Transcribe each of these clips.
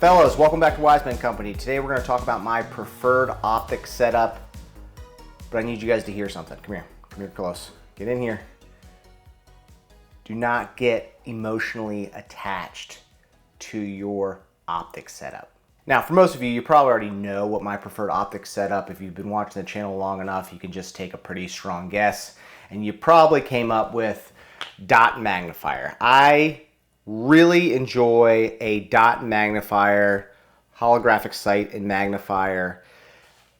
Fellas, welcome back to Wiseman Company. Today we're going to talk about my preferred optic setup, but I need you guys to hear something. Come here close. Get in here. Do not get emotionally attached to your optic setup. Now, for most of you, you probably already know what my preferred optic setup. If you've been watching the channel long enough, you can just take a pretty strong guess, and you probably came up with dot magnifier. I really enjoy a dot magnifier, holographic sight and magnifier.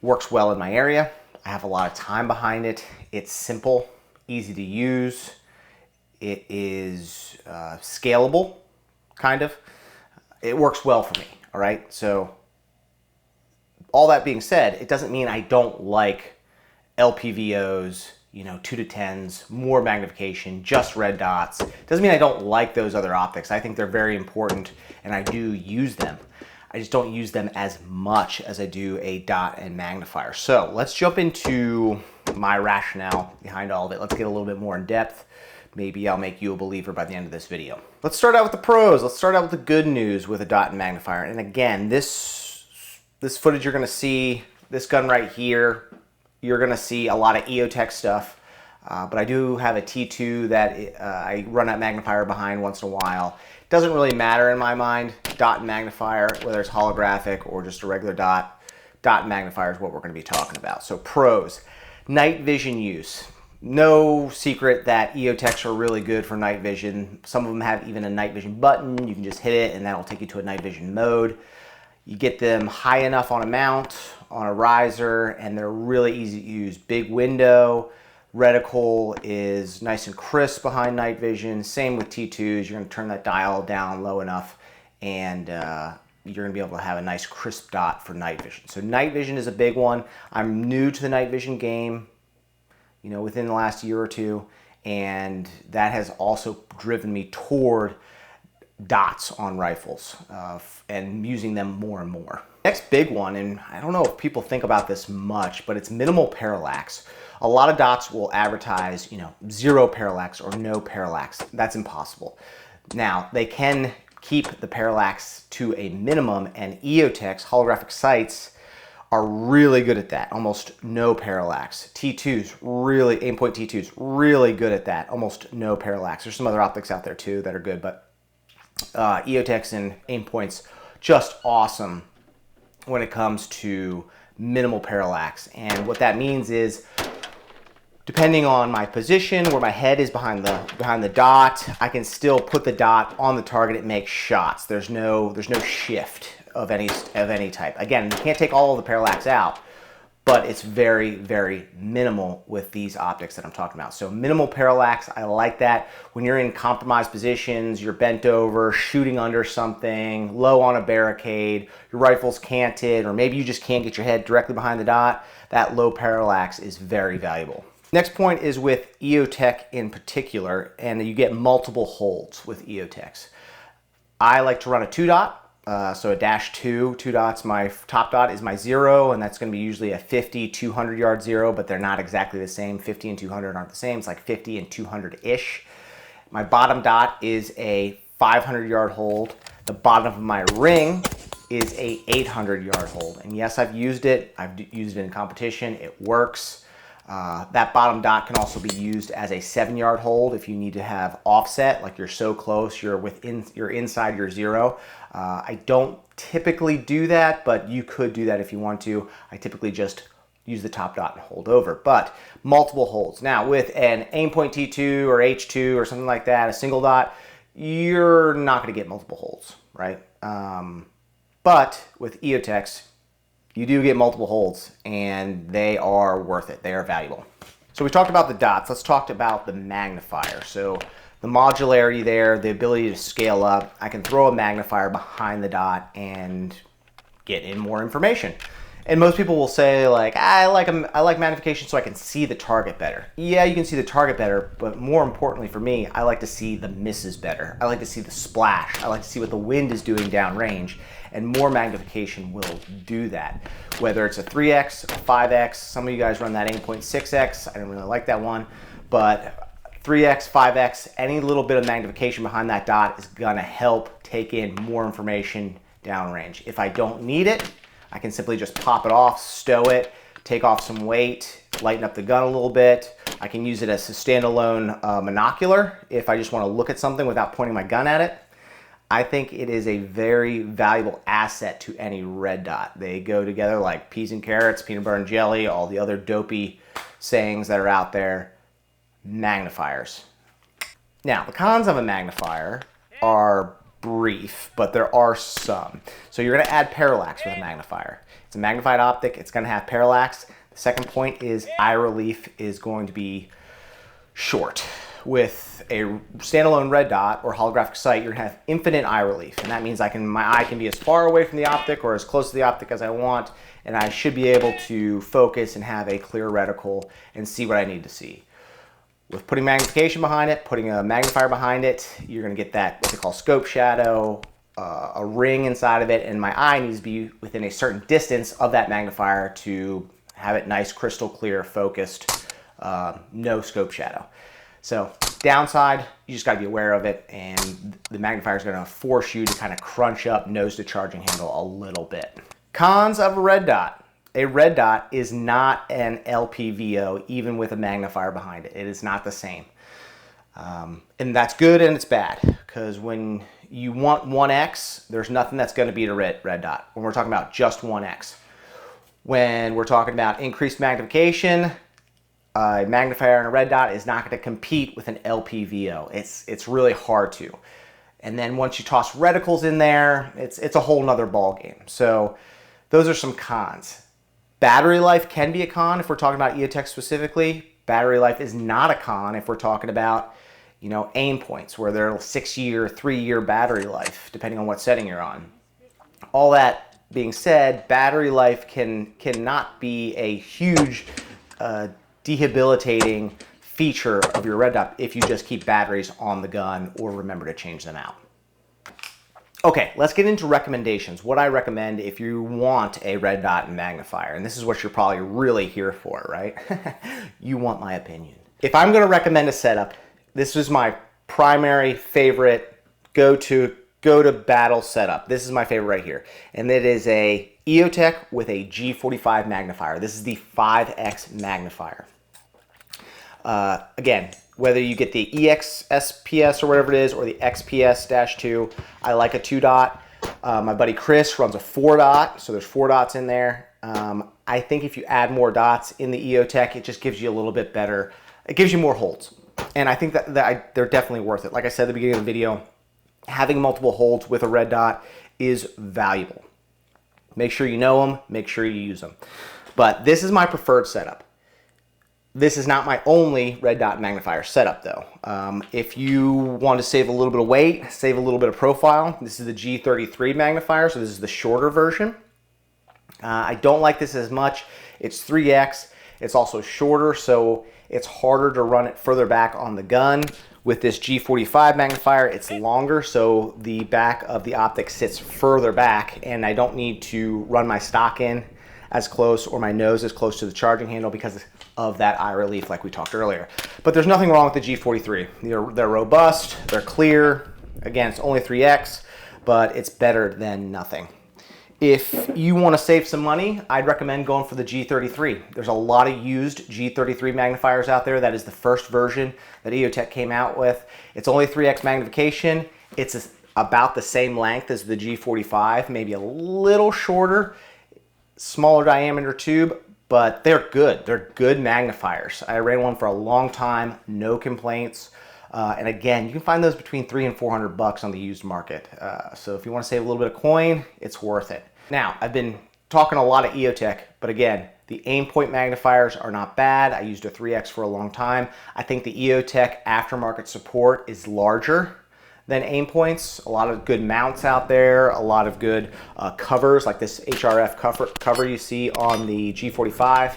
Works well in my area. I have a lot of time behind it. It's simple, easy to use. It is scalable, kind of. It works well for me, all right? So all that being said, it doesn't mean I don't like LPVOs, 2-to-10s, more magnification, just red dots. Doesn't mean I don't like those other optics. I think they're very important and I do use them. I just don't use them as much as I do a dot and magnifier. So let's jump into my rationale behind all of it. Let's get a little bit more in depth. Maybe I'll make you a believer by the end of this video. Let's start out with the pros. Let's start out with the good news with a dot and magnifier. And again, this footage you're gonna see, this gun right here, you're gonna see a lot of EOTech stuff, but I do have a T2 that I run that magnifier behind once in a while. It doesn't really matter in my mind, dot and magnifier, whether it's holographic or just a regular dot. Dot and magnifier is what we're gonna be talking about. So pros, night vision use. No secret that EOTechs are really good for night vision. Some of them have even a night vision button. You can just hit it and that'll take you to a night vision mode. You get them high enough on a mount, on a riser, and they're really easy to use. Big window, reticle is nice and crisp behind night vision. Same with T2s, you're gonna turn that dial down low enough and you're gonna be able to have a nice crisp dot for night vision. So night vision is a big one. I'm new to the night vision game, within the last year or two, and that has also driven me toward dots on rifles and using them more and more. Next big one, and I don't know if people think about this much, but it's minimal parallax. A lot of dots will advertise, zero parallax or no parallax. That's impossible. Now, they can keep the parallax to a minimum, and EOTech's holographic sights are really good at that, almost no parallax. T2s, really, aimpoint T2s, really good at that, almost no parallax. There's some other optics out there too that are good, but EOTechs and aimpoints, just awesome when it comes to minimal parallax. And what that means is, depending on my position, where my head is behind the dot, I can still put the dot on the target and make shots. There's no shift of any type. Again, you can't take all of the parallax out, but it's very, very minimal with these optics that I'm talking about. So minimal parallax, I like that. When you're in compromised positions, you're bent over, shooting under something, low on a barricade, your rifle's canted, or maybe you just can't get your head directly behind the dot, that low parallax is very valuable. Next point is with EOTech in particular, and you get multiple holds with EOTechs. I like to run a 2-dot. So a -2, 2 dots, my top dot is my 0, and that's going to be usually a 50, 200 yard 0, but they're not exactly the same. 50 and 200 aren't the same. It's like 50 and 200-ish. My bottom dot is a 500 yard hold. The bottom of my ring is a 800 yard hold. And yes, I've used it. I've used it in competition. It works. That bottom dot can also be used as a 7 yard hold if you need to have offset, like you're so close, you're inside your 0. I don't typically do that, but you could do that if you want to. I typically just use the top dot and hold over, but multiple holds. Now with an aimpoint T2 or H2 or something like that, a single dot, you're not gonna get multiple holds, right? But with EOTechs, you do get multiple holds and they are worth it. They are valuable. So we talked about the dots. Let's talk about the magnifier. So the modularity there, the ability to scale up. I can throw a magnifier behind the dot and get in more information. And most people will say like, I like magnification so I can see the target better. Yeah, you can see the target better, but more importantly for me, I like to see the misses better. I like to see the splash. I like to see what the wind is doing downrange, and more magnification will do that. Whether it's a 3x, a 5x, some of you guys run that aimpoint 6x, I don't really like that one, but 3x, 5x, any little bit of magnification behind that dot is gonna help take in more information downrange. If I don't need it, I can simply just pop it off, stow it, take off some weight, lighten up the gun a little bit. I can use it as a standalone monocular if I just want to look at something without pointing my gun at it. I think it is a very valuable asset to any red dot. They go together like peas and carrots, peanut butter and jelly, all the other dopey sayings that are out there. Magnifiers. Now, the cons of a magnifier are brief, but there are some. So you're going to add parallax with a magnifier. It's a magnified optic. It's going to have parallax. The second point is eye relief is going to be short. With a standalone red dot or holographic sight, you're going to have infinite eye relief, and that means my eye can be as far away from the optic or as close to the optic as I want, and I should be able to focus and have a clear reticle and see what I need to see. With putting magnification behind it, putting a magnifier behind it, you're going to get that what they call scope shadow, a ring inside of it, and my eye needs to be within a certain distance of that magnifier to have it nice, crystal clear, focused, no scope shadow. So downside, you just got to be aware of it, and the magnifier is going to force you to kind of crunch up nose to charging handle a little bit. Cons of a red dot. A red dot is not an LPVO, even with a magnifier behind it. It is not the same. And that's good and it's bad, because when you want 1x, there's nothing that's going to beat a red dot when we're talking about just 1x. When we're talking about increased magnification, a magnifier and a red dot is not going to compete with an LPVO. It's really hard to. And then once you toss reticles in there, it's a whole nother ball game. So those are some cons. Battery life can be a con if we're talking about EOTech specifically. Battery life is not a con if we're talking about, aim points where they're 6-year, 3-year battery life, depending on what setting you're on. All that being said, battery life cannot be a huge debilitating feature of your red dot if you just keep batteries on the gun or remember to change them out. Okay, let's get into recommendations. What I recommend if you want a red dot and magnifier, and this is what you're probably really here for, right? You want my opinion. If I'm going to recommend a setup, this is my primary favorite go to battle setup. This is my favorite right here, and it is a EOTech with a G45 magnifier. This is the 5X magnifier. Again, whether you get the EXSPS or whatever it is, or the XPS-2, I like a 2-dot. My buddy Chris runs a 4-dot, so there's 4 dots in there. I think if you add more dots in the EOTech, it just gives you a little bit better, it gives you more holds. And I think that they're definitely worth it. Like I said at the beginning of the video, having multiple holds with a red dot is valuable. Make sure you know them, make sure you use them. But this is my preferred setup. This is not my only red dot magnifier setup though. If you want to save a little bit of weight, save a little bit of profile, this is the G33 magnifier, so this is the shorter version. I don't like this as much. It's 3X. It's also shorter, so it's harder to run it further back on the gun. With this G45 magnifier, it's longer, so the back of the optic sits further back, and I don't need to run my stock in as close or my nose as close to the charging handle because of that eye relief like we talked earlier. But there's nothing wrong with the G43. They're robust, they're clear. Again, it's only 3X, but it's better than nothing. If you want to save some money, I'd recommend going for the G33. There's a lot of used G33 magnifiers out there. That is the first version that EOTech came out with. It's only 3X magnification. It's about the same length as the G45, maybe a little shorter, smaller diameter tube, but they're good. They're good magnifiers. I ran one for a long time, no complaints. And again, you can find those between $300 and $400 on the used market. So if you want to save a little bit of coin, it's worth it. Now, I've been talking a lot of EOTech, but again, the aim point magnifiers are not bad. I used a 3X for a long time. I think the EOTech aftermarket support is larger than aim points. A lot of good mounts out there, a lot of good covers like this HRF cover you see on the G45.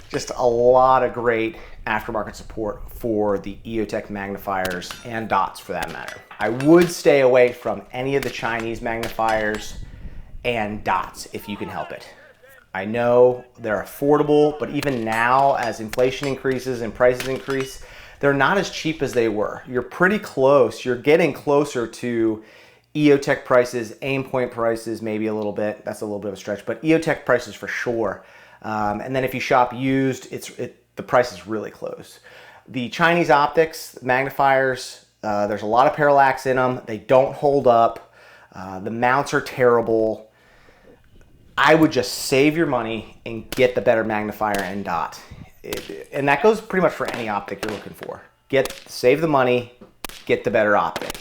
Just a lot of great aftermarket support for the EOTech magnifiers and dots for that matter. I would stay away from any of the Chinese magnifiers and dots if you can help it. I know they're affordable, but even now as inflation increases and prices increase, they're not as cheap as they were. You're pretty close. You're getting closer to EOTech prices, Aimpoint prices, maybe a little bit. That's a little bit of a stretch, but EOTech prices for sure. And then if you shop used, the price is really close. The Chinese optics, magnifiers, there's a lot of parallax in them. They don't hold up. The mounts are terrible. I would just save your money and get the better magnifier and dot. And that goes pretty much for any optic you're looking for. Save the money, get the better optic.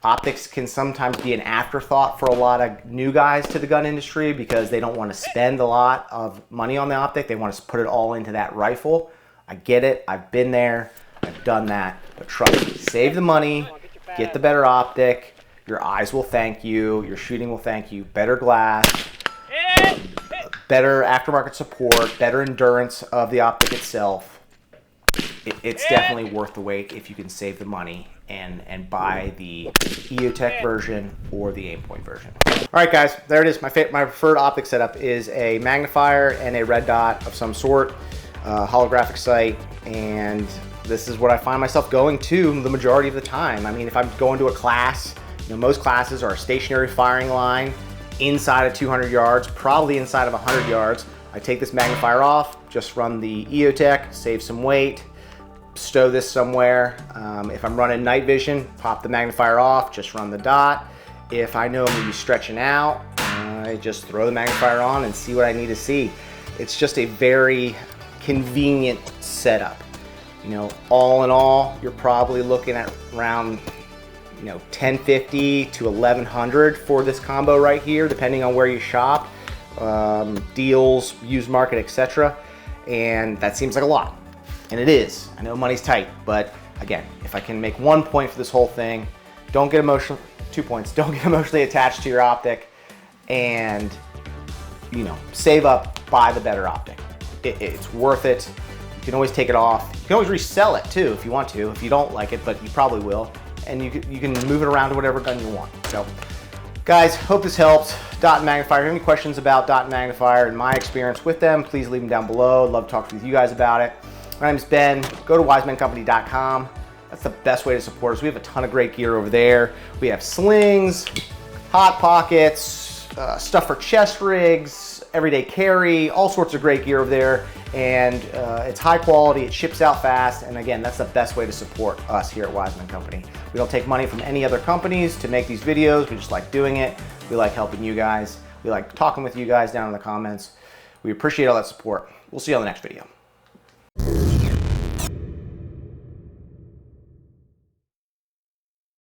Optics can sometimes be an afterthought for a lot of new guys to the gun industry because they don't want to spend a lot of money on the optic. They want to put it all into that rifle. I get it. I've been there. I've done that. But trust me, save the money, get the better optic. Your eyes will thank you. Your shooting will thank you. Better glass, better aftermarket support, better endurance of the optic itself. It's definitely worth the wait if you can save the money and buy the EOTech version or the Aimpoint version. All right, guys, there it is. My preferred optic setup is a magnifier and a red dot of some sort, holographic sight, and this is what I find myself going to the majority of the time. I mean, if I'm going to a class, most classes are a stationary firing line inside of 200 yards, probably inside of 100 yards. I take this magnifier off, just run the EOTech, save some weight, stow this somewhere. If I'm running night vision, pop the magnifier off, just run the dot. If I know I'm gonna be stretching out, I just throw the magnifier on and see what I need to see. It's just a very convenient setup. All in all, you're probably looking at around $1050 to $1100 for this combo right here, depending on where you shop, deals, used market, etc. And that seems like a lot. And it is. I know money's tight, but again, if I can make 1 point for this whole thing, don't get emotional. 2 points. Don't get emotionally attached to your optic, and save up, buy the better optic. It's worth it. You can always take it off. You can always resell it too if you want to. If you don't like it, but you probably will, and you can move it around to whatever gun you want. So, guys, hope this helped. Dot and magnifier. If you have any questions about dot and magnifier and my experience with them, please leave them down below. I'd love to talk with you guys about it. My name is Ben. Go to wisemancompany.com. That's the best way to support us. We have a ton of great gear over there. We have slings, hot pockets, stuff for chest rigs, everyday carry, all sorts of great gear over there. And it's high quality, it ships out fast. And again, that's the best way to support us here at Wiseman Company. We don't take money from any other companies to make these videos. We just like doing it. We like helping you guys. We like talking with you guys down in the comments. We appreciate all that support. We'll see you on the next video.